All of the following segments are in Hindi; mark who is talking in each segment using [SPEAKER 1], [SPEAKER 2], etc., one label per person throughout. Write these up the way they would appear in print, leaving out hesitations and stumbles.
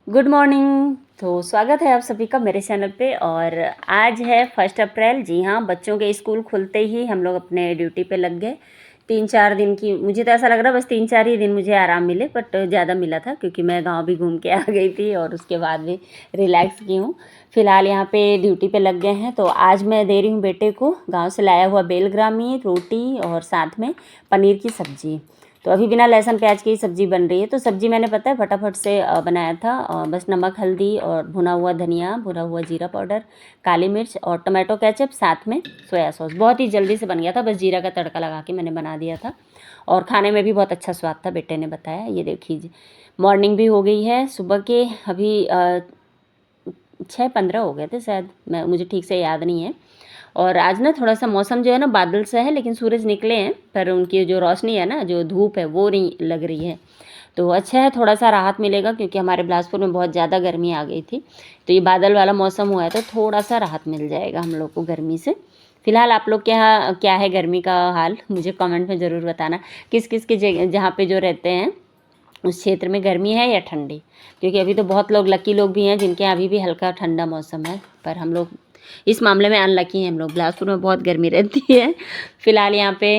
[SPEAKER 1] Good morning. तो स्वागत है आप सभी का मेरे चैनल पे। और आज है 1 अप्रैल। जी हाँ, बच्चों के स्कूल खुलते ही हम लोग अपने ड्यूटी पे लग गए। 3-4 दिन की, मुझे तो ऐसा लग रहा है बस 3-4 ही दिन मुझे आराम मिले, बट ज़्यादा मिला था क्योंकि मैं गांव भी घूम के आ गई थी और उसके बाद भी रिलैक्स की हूँ। फ़िलहाल यहाँ पे ड्यूटी पे लग गए हैं। तो आज मैं दे रही हूँ बेटे को गाँव से लाया हुआ बेलग्रामी रोटी और साथ में पनीर की सब्ज़ी। तो अभी बिना लहसुन प्याज की सब्ज़ी बन रही है। तो सब्ज़ी मैंने पता है फटाफट से बनाया था। बस नमक हल्दी और भुना हुआ धनिया, भुना हुआ जीरा पाउडर, काली मिर्च और टमाटो केचप, साथ में सोया सॉस। बहुत ही जल्दी से बन गया था, बस जीरा का तड़का लगा के मैंने बना दिया था और खाने में भी बहुत अच्छा स्वाद था, बेटे ने बताया। ये देखिए, मॉर्निंग भी हो गई है। सुबह के अभी 6:15 हो गए थे शायद, मुझे ठीक से याद नहीं है। और आज ना थोड़ा सा मौसम जो है ना बादल सा है, लेकिन सूरज निकले हैं, पर उनकी जो रोशनी है ना, जो धूप है, वो नहीं लग रही है। तो अच्छा है, थोड़ा सा राहत मिलेगा क्योंकि हमारे बिलासपुर में बहुत ज़्यादा गर्मी आ गई थी। तो ये बादल वाला मौसम हुआ है तो थोड़ा सा राहत मिल जाएगा हम लोग को गर्मी से। फिलहाल आप लोग के यहाँ क्या है गर्मी का हाल, मुझे कमेंट में ज़रूर बताना। किस किस के जगह जहाँ पे जो रहते हैं उस क्षेत्र में गर्मी है या ठंडी, क्योंकि अभी तो बहुत लोग लकी लोग भी हैं जिनके यहाँ अभी भी हल्का ठंडा मौसम है, पर हम लोग इस मामले में अनलकी हैं। हम लोग बिलासपुर में बहुत गर्मी रहती है। फिलहाल यहाँ पे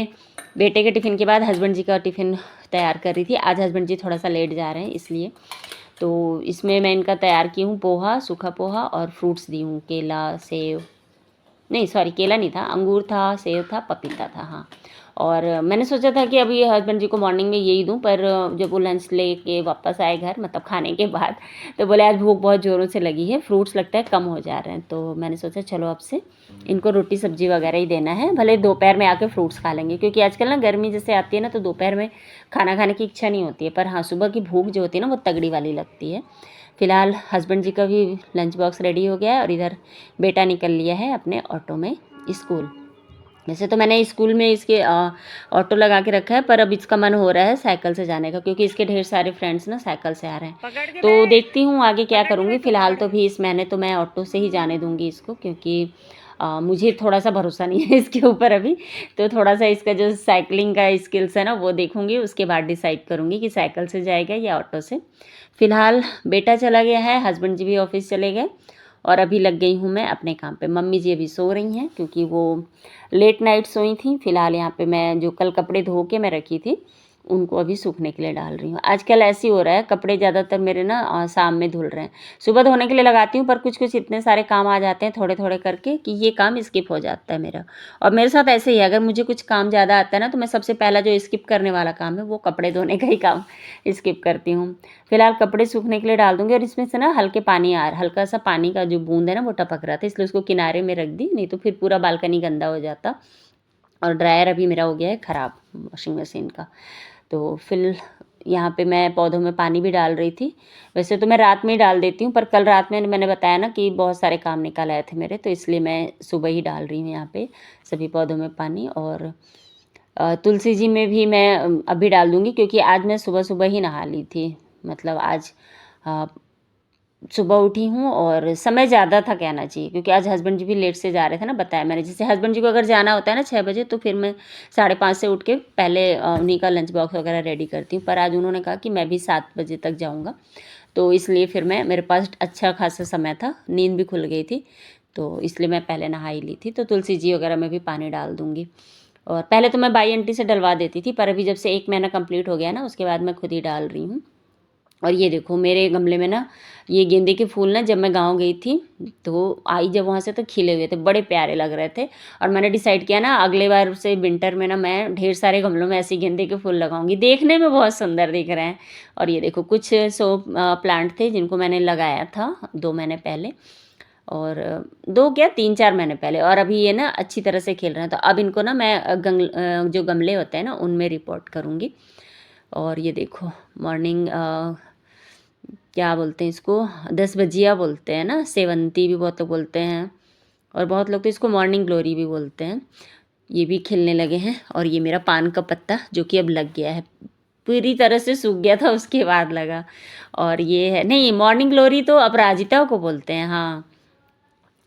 [SPEAKER 1] बेटे के टिफ़िन के बाद हस्बैंड जी का टिफ़िन तैयार कर रही थी। आज हस्बैंड जी थोड़ा सा लेट जा रहे हैं इसलिए। तो इसमें मैं इनका तैयार की हूँ पोहा, सूखा पोहा, और फ्रूट्स दी हूँ, केला, सेब, नहीं सॉरी केला नहीं था, अंगूर था, सेब था, पपीता था, हाँ। और मैंने सोचा था कि अभी हस्बैंड जी को मॉर्निंग में यही दूं, पर जब वो लंच लेके वापस आए घर, मतलब खाने के बाद, तो बोले आज भूख बहुत ज़ोरों से लगी है, फ्रूट्स लगता है कम हो जा रहे हैं। तो मैंने सोचा चलो अब से इनको रोटी सब्जी वगैरह ही देना है, भले दोपहर में आके फ्रूट्स खा लेंगे, क्योंकि आजकल ना गर्मी जैसे आती है ना तो दोपहर में खाना खाने की इच्छा नहीं होती है, पर हाँ सुबह की भूख जो होती है ना वो तगड़ी वाली लगती है। फ़िलहाल हस्बैंड जी का भी लंच बॉक्स रेडी हो गया है और इधर बेटा निकल लिया है अपने ऑटो में स्कूल। वैसे तो मैंने स्कूल में इसके ऑटो लगा के रखा है, पर अब इसका मन हो रहा है साइकिल से जाने का, क्योंकि इसके ढेर सारे फ्रेंड्स ना साइकिल से आ रहे हैं। तो देखती हूँ आगे क्या करूँगी। फ़िलहाल तो भी इस महीने तो मैं ऑटो से ही जाने दूँगी इसको, क्योंकि मुझे थोड़ा सा भरोसा नहीं है इसके ऊपर अभी। तो थोड़ा सा इसका जो साइकिलिंग का स्किल्स है ना वो देखूँगी, उसके बाद डिसाइड करूँगी कि साइकिल से जाएगा या ऑटो से। फ़िलहाल बेटा चला गया है, हस्बैंड जी भी ऑफिस चले गए और अभी लग गई हूँ मैं अपने काम पे। मम्मी जी अभी सो रही हैं क्योंकि वो लेट नाइट सोई थी। फ़िलहाल यहाँ पे मैं जो कल कपड़े धो के मैं रखी थी उनको अभी सूखने के लिए डाल रही हूँ। आजकल ऐसे ही हो रहा है, कपड़े ज़्यादातर मेरे ना शाम में धुल रहे हैं। सुबह धोने के लिए लगाती हूँ, पर कुछ कुछ इतने सारे काम आ जाते हैं थोड़े थोड़े करके कि ये काम स्किप हो जाता है मेरा। और मेरे साथ ऐसे ही है, अगर मुझे कुछ काम ज़्यादा आता है ना तो मैं सबसे पहला जो स्किप करने वाला काम है वो कपड़े धोने का ही काम स्किप करती हूँ। फिलहाल कपड़े सूखने के लिए डाल दूँगी और इसमें से ना हल्का सा पानी का जो बूंद है ना वो टपक रहा था, इसलिए उसको किनारे में रख दी, नहीं तो फिर पूरा बालकनी गंदा हो जाता। और ड्रायर अभी मेरा हो गया है ख़राब, वॉशिंग मशीन का। तो फिर यहाँ पे मैं पौधों में पानी भी डाल रही थी। वैसे तो मैं रात में ही डाल देती हूँ, पर कल रात में मैंने बताया ना कि बहुत सारे काम निकल आए थे मेरे, तो इसलिए मैं सुबह ही डाल रही हूँ यहाँ पे सभी पौधों में पानी। और तुलसी जी में भी मैं अभी डाल दूँगी, क्योंकि आज मैं सुबह सुबह ही नहा ली थी। मतलब आज सुबह उठी हूँ और समय ज़्यादा था कहना चाहिए, क्योंकि आज हस्बैंड जी भी लेट से जा रहे थे ना, बताया मैंने। जैसे हस्बैंड जी को अगर जाना होता है ना 6 बजे, तो फिर मैं 5:30 से उठ के पहले उन्हीं का लंच बॉक्स वगैरह रेडी करती हूँ, पर आज उन्होंने कहा कि मैं भी 7 बजे तक जाऊँगा, तो इसलिए फिर मेरे पास अच्छा खासा समय था, नींद भी खुल गई थी, तो इसलिए मैं पहले नहा ही ली थी। तो तुलसी जी वगैरह में भी पानी डाल दूँगी। और पहले तो मैं बाई आंटी से डलवा देती थी, पर अभी जब से 1 महीना कंप्लीट हो गया ना उसके बाद मैं खुद ही डाल रही हूँ। और ये देखो मेरे गमले में ना ये गेंदे के फूल ना, जब मैं गांव गई थी तो आई जब वहाँ से, तो खिले हुए थे, बड़े प्यारे लग रहे थे। और मैंने डिसाइड किया ना अगले बार से विंटर में ना मैं ढेर सारे गमलों में ऐसे गेंदे के फूल लगाऊंगी, देखने में बहुत सुंदर दिख रहे हैं। और ये देखो कुछ प्लांट थे जिनको मैंने लगाया था 2 महीने पहले, और 2 क्या 3-4 महीने पहले, और अभी ये ना अच्छी तरह से खिल रहे हैं। तो अब इनको ना मैं जो गमले होते हैं ना उनमें रिपोर्ट करूँगी। और ये देखो मॉर्निंग क्या बोलते हैं इसको, 10 बजिया बोलते हैं ना, सेवंती भी बहुत लोग बोलते हैं, और बहुत लोग तो इसको मॉर्निंग ग्लोरी भी बोलते हैं। ये भी खिलने लगे हैं। और ये मेरा पान का पत्ता जो कि अब लग गया है, पूरी तरह से सूख गया था उसके बाद लगा। और ये है, नहीं मॉर्निंग ग्लोरी तो अपराजिता को बोलते हैं, हाँ।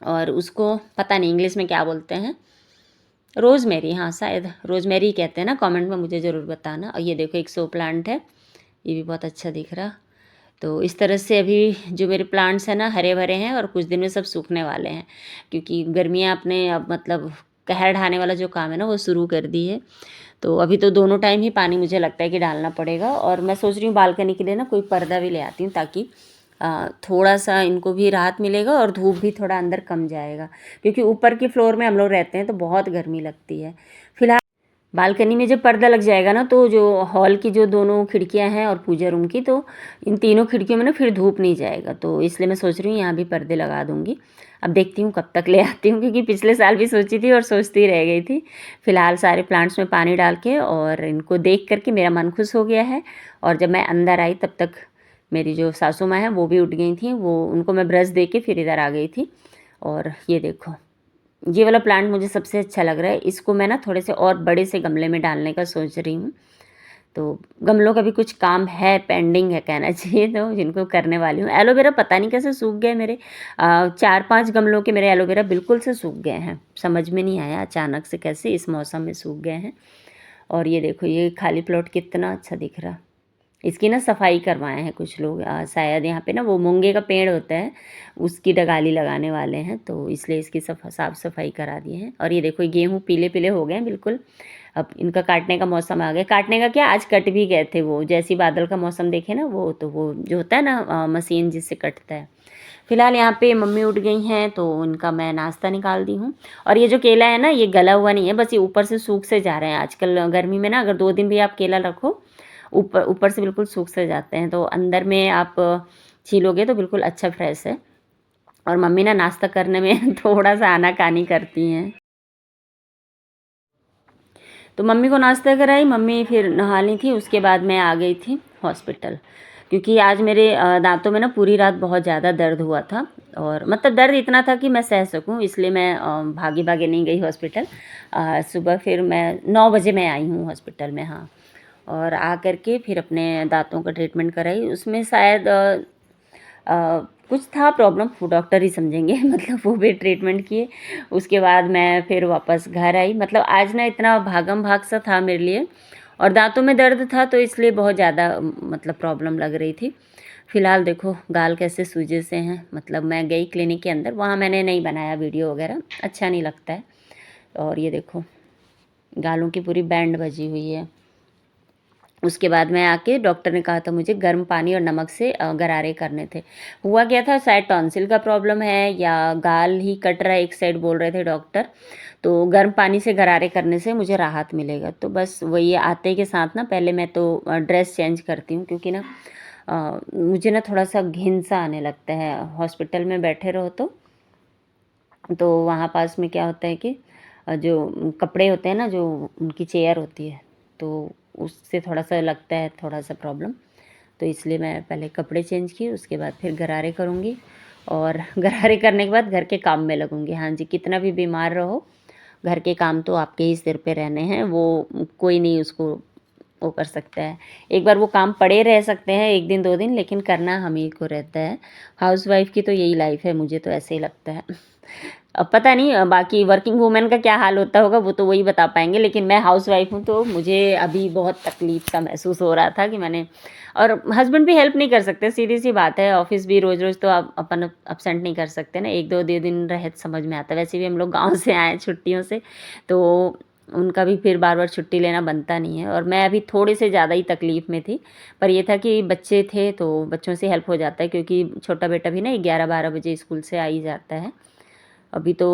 [SPEAKER 1] और उसको पता नहीं इंग्लिश में क्या बोलते हैं, रोज़मेरी, हाँ शायद रोज़मेरी कहते हैं ना, कमेंट में मुझे ज़रूर बताना। और ये देखो एक शो प्लांट है, ये भी बहुत अच्छा दिख रहा। तो इस तरह से अभी जो मेरे प्लांट्स हैं ना हरे भरे हैं और कुछ दिन में सब सूखने वाले हैं, क्योंकि गर्मियाँ अपने अब मतलब कहर ढाने वाला जो काम है ना वो शुरू कर दी है। तो अभी तो दोनों टाइम ही पानी मुझे लगता है कि डालना पड़ेगा, और मैं सोच रही हूँ बालकनी के लिए ना कोई पर्दा भी ले आती हूँ, ताकि थोड़ा सा इनको भी राहत मिलेगा और धूप भी थोड़ा अंदर कम जाएगा, क्योंकि ऊपर की फ्लोर में हम लोग रहते हैं तो बहुत गर्मी लगती है। फिलहाल बालकनी में जब पर्दा लग जाएगा ना, तो जो हॉल की जो दोनों खिड़कियां हैं और पूजा रूम की, तो इन तीनों खिड़कियों में ना फिर धूप नहीं जाएगा, तो इसलिए मैं सोच रही हूँ यहाँ भी पर्दे लगा दूँगी। अब देखती हूँ कब तक ले आती हूँ, क्योंकि पिछले साल भी सोची थी और सोचती रह गई थी। फिलहाल सारे प्लांट्स में पानी डाल के और इनको देख करके मेरा मन खुश हो गया है। और जब मैं अंदर आई तब तक मेरी जो सासू माँ हैं वो भी उठ गई थी, वो उनको मैं ब्रश दे के फिर इधर आ गई थी। और ये देखो, ये वाला प्लांट मुझे सबसे अच्छा लग रहा है। इसको मैं ना थोड़े से और बड़े से गमले में डालने का सोच रही हूँ। तो गमलों का भी कुछ काम है, पेंडिंग है कहना चाहिए, तो जिनको करने वाली हूँ। एलोवेरा पता नहीं कैसे सूख गए मेरे, 4-5 गमलों के मेरे एलोवेरा बिल्कुल से सूख गए हैं। समझ में नहीं आया अचानक से कैसे इस मौसम में सूख गए हैं। और ये देखो, ये खाली प्लॉट कितना अच्छा दिख रहा। इसकी ना सफाई करवाए हैं कुछ लोग, शायद यहाँ पे ना वो मूंगे का पेड़ होता है उसकी डगाली लगाने वाले हैं, तो इसलिए इसकी साफ़ सफाई करा दिए हैं। और ये देखो, गेहूँ पीले पीले हो गए हैं बिल्कुल। अब इनका काटने का मौसम आ गया। काटने का क्या, आज कट भी गए थे वो, जैसी बादल का मौसम देखे ना, वो तो वो जो होता है ना मशीन जिससे कटता है। फिलहाल यहाँ पे मम्मी उठ गई हैं तो उनका मैं नाश्ता निकाल दी हूँ। और ये जो केला है ना, ये गला हुआ नहीं है, बस ये ऊपर से सूख से जा रहे हैं। आजकल गर्मी में ना अगर 2 दिन भी आप केला रखो, ऊपर ऊपर से बिल्कुल सूख से जाते हैं, तो अंदर में आप छीलोगे तो बिल्कुल अच्छा फ्रेश है। और मम्मी ना नाश्ता करने में थोड़ा सा आनाकानी करती हैं। तो मम्मी को नाश्ता कराई, मम्मी फिर नहा ली थी, उसके बाद मैं आ गई थी हॉस्पिटल, क्योंकि आज मेरे दांतों में ना पूरी रात बहुत ज़्यादा दर्द हुआ था। और मतलब दर्द इतना था कि मैं सह सकूं, इसलिए मैं भागे भागे नहीं गई हॉस्पिटल। सुबह फिर मैं 9 बजे मैं आई हूँ हॉस्पिटल में, हाँ। और आ करके फिर अपने दांतों का ट्रीटमेंट कराई। उसमें शायद कुछ था प्रॉब्लम, वो डॉक्टर ही समझेंगे मतलब वो भी ट्रीटमेंट किए। उसके बाद मैं फिर वापस घर आई। मतलब आज ना इतना भागम भाग सा था मेरे लिए, और दांतों में दर्द था तो इसलिए बहुत ज़्यादा मतलब प्रॉब्लम लग रही थी। फिलहाल देखो गाल कैसे सूजे से हैं। मतलब मैं गई क्लिनिक के अंदर, वहाँ मैंने नहीं बनाया वीडियो वगैरह, अच्छा नहीं लगता है। और ये देखो, गालों की पूरी बैंड बजी हुई है। उसके बाद मैं आके, डॉक्टर ने कहा था मुझे गर्म पानी और नमक से गरारे करने थे। हुआ क्या था, शायद टॉन्सिल का प्रॉब्लम है या गाल ही कट रहा है एक साइड, बोल रहे थे डॉक्टर। तो गर्म पानी से गरारे करने से मुझे राहत मिलेगा। तो बस वही आते के साथ ना पहले मैं तो ड्रेस चेंज करती हूँ, क्योंकि ना मुझे ना थोड़ा सा घिन सा आने लगता है हॉस्पिटल में बैठे रहो तो वहाँ पास में क्या होता है कि जो कपड़े होते हैं ना, जो उनकी चेयर होती है, तो उससे थोड़ा सा लगता है थोड़ा सा प्रॉब्लम। तो इसलिए मैं पहले कपड़े चेंज किए, उसके बाद फिर गरारे करूँगी, और गरारे करने के बाद घर के काम में लगूँगी। हाँ जी, कितना भी बीमार रहो, घर के काम तो आपके ही सिर पे रहने हैं, वो कोई नहीं उसको वो कर सकता है। एक बार वो काम पड़े रह सकते हैं 1 दिन 2 दिन, लेकिन करना हम ही को रहता है। हाउसवाइफ़ की तो यही लाइफ़ है, मुझे तो ऐसे ही लगता है। अब पता नहीं बाकी वर्किंग वूमेन का क्या हाल होता होगा, वो तो वही बता पाएँगे, लेकिन मैं हाउसवाइफ़ हूँ तो मुझे अभी बहुत तकलीफ़ सा महसूस हो रहा था कि मैंने, और हस्बैंड भी हेल्प नहीं कर सकते, सीधी-सी बात है। ऑफ़िस भी रोज़-रोज़ तो आप अपन एब्सेंट नहीं कर सकते ना, 1-2 दिन रहे तो समझ में आता है। वैसे भी हम लोग गाँव से आए हैं छुट्टियों से, तो उनका भी फिर बार-बार छुट्टी लेना बनता नहीं है। और मैं अभी थोड़े से ज़्यादा ही तकलीफ़ में थी, पर ये था कि बच्चे थे तो बच्चों से हेल्प हो जाता है, क्योंकि छोटा बेटा भी ना 11-12 बजे स्कूल से आ ही जाता है। अभी तो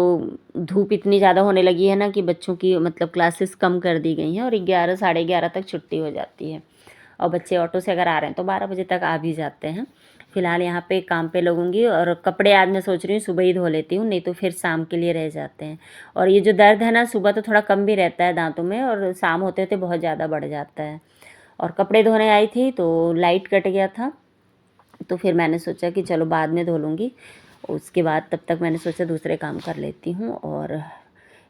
[SPEAKER 1] धूप इतनी ज़्यादा होने लगी है ना कि बच्चों की मतलब क्लासेस कम कर दी गई हैं, और 11 साढ़े 11 तक छुट्टी हो जाती है। और बच्चे ऑटो से अगर आ रहे हैं तो 12 बजे तक आ भी जाते हैं। फिलहाल यहाँ पे काम पे लगूंगी, और कपड़े आज मैं सोच रही हूँ सुबह ही धो लेती हूँ, नहीं तो फिर शाम के लिए रह जाते हैं। और ये जो दर्द है ना, सुबह तो थोड़ा कम भी रहता है दांतों में, और शाम होते होते बहुत ज़्यादा बढ़ जाता है। और कपड़े धोने आई थी तो लाइट कट गया था, तो फिर मैंने सोचा कि चलो बाद में धो लूँगी। उसके बाद तब तक मैंने सोचा दूसरे काम कर लेती हूँ। और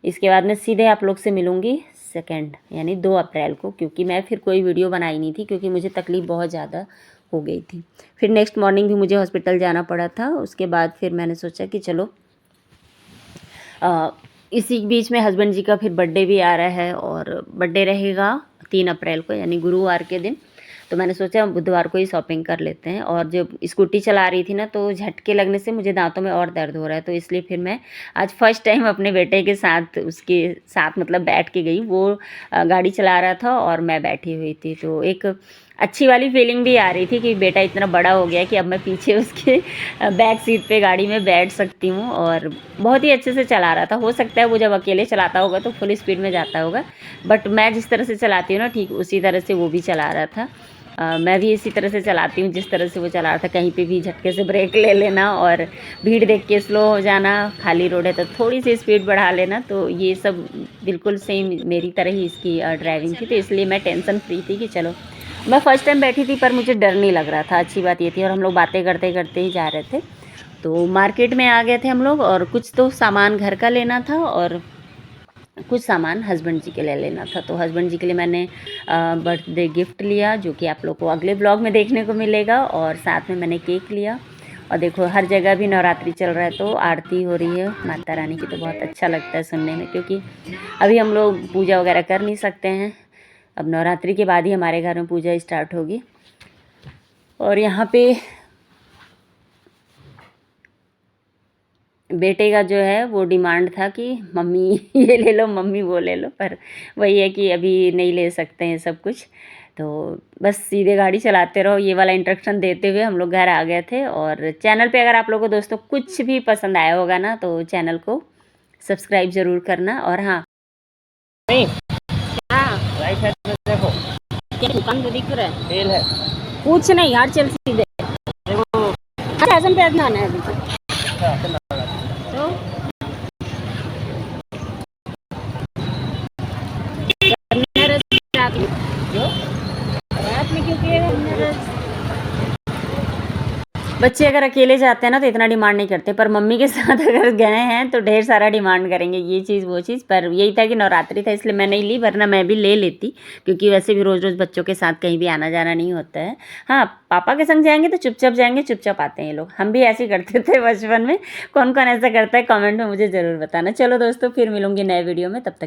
[SPEAKER 1] इसके बाद मैं सीधे आप लोग से मिलूँगी 2 यानी 2 अप्रैल को, क्योंकि मैं फिर कोई वीडियो बनाई नहीं थी, क्योंकि मुझे तकलीफ़ बहुत ज़्यादा हो गई थी। फिर नेक्स्ट मॉर्निंग भी मुझे हॉस्पिटल जाना पड़ा था। उसके बाद फिर मैंने सोचा कि चलो इसी बीच में हस्बैंड जी का फिर बर्थडे भी आ रहा है, और बर्थडे रहेगा 3 अप्रैल को, यानी गुरुवार के दिन। तो मैंने सोचा बुधवार को ही शॉपिंग कर लेते हैं। और जब स्कूटी चला रही थी ना, तो झटके लगने से मुझे दाँतों में और दर्द हो रहा है, तो इसलिए फिर मैं आज फर्स्ट टाइम अपने बेटे के साथ उसके साथ मतलब बैठ के गई। वो गाड़ी चला रहा था और मैं बैठी हुई थी, तो एक अच्छी वाली फीलिंग भी आ रही थी कि बेटा इतना बड़ा हो गया कि अब मैं पीछे उसके बैक सीट पे गाड़ी में बैठ सकती हूँ। और बहुत ही अच्छे से चला रहा था। हो सकता है वो जब अकेले चलाता होगा तो फुल स्पीड में जाता होगा, बट मैं जिस तरह से चलाती हूँ ना, ठीक उसी तरह से वो भी चला रहा था। मैं भी इसी तरह से चलाती हूँ जिस तरह से वो चला रहा था। कहीं पे भी झटके से ब्रेक ले लेना और भीड़ देख के स्लो हो जाना, खाली रोड है तो थोड़ी सी स्पीड बढ़ा लेना, तो ये सब बिल्कुल सेम मेरी तरह ही इसकी ड्राइविंग थी। तो इसलिए मैं टेंशन फ्री थी कि चलो, मैं फ़र्स्ट टाइम बैठी थी पर मुझे डर नहीं लग रहा था। अच्छी बात ये थी। और हम लोग बातें करते करते ही जा रहे थे। तो मार्केट में आ गए थे हम लोग, और कुछ तो सामान घर का लेना था और कुछ सामान हस्बैंड जी के लिए लेना था। तो हस्बैंड जी के लिए मैंने बर्थडे गिफ्ट लिया, जो कि आप लोग को अगले ब्लॉग में देखने को मिलेगा। और साथ में मैंने केक लिया। और देखो हर जगह भी नवरात्रि चल रहा है, तो आरती हो रही है माता रानी की, तो बहुत अच्छा लगता है सुनने में। क्योंकि अभी हम लोग पूजा वगैरह कर नहीं सकते हैं, अब नवरात्रि के बाद ही हमारे घर में पूजा स्टार्ट होगी। और यहाँ पे बेटे का जो है वो डिमांड था कि मम्मी ये ले लो, मम्मी वो ले लो, पर वही है कि अभी नहीं ले सकते हैं सब कुछ। तो बस सीधे गाड़ी चलाते रहो, ये वाला इंस्ट्रक्शन देते हुए हम लोग घर आ गए थे। और चैनल पे अगर आप लोगों को दोस्तों कुछ भी पसंद आया होगा ना, तो चैनल को सब्सक्राइब ज़रूर करना। और हाँ, हाँ
[SPEAKER 2] राइट साइड में देखो,
[SPEAKER 1] क्या दुकान पे दिख रहा है?
[SPEAKER 2] तेल है।
[SPEAKER 1] कुछ नहीं यार, चल सीधे।
[SPEAKER 2] देखो
[SPEAKER 1] स्टेशन पे आना है अभी तो। रात में क्यों किए? बच्चे अगर अकेले जाते हैं ना तो इतना डिमांड नहीं करते, पर मम्मी के साथ अगर गए हैं तो ढेर सारा डिमांड करेंगे, ये चीज़ वो चीज़। पर यही था कि नवरात्रि था इसलिए मैं नहीं ली, वरना मैं भी ले लेती, क्योंकि वैसे भी रोज़ रोज़ बच्चों के साथ कहीं भी आना जाना नहीं होता है। हाँ, पापा के संग जाएंगे तो चुपचाप जाएंगे, चुपचाप आते हैं ये लोग। हम भी ऐसे ही करते थे बचपन में। कौन कौन ऐसा करता है कमेंट में मुझे ज़रूर बताना। चलो दोस्तों, फिर मिलूंगी नए वीडियो में, तब तक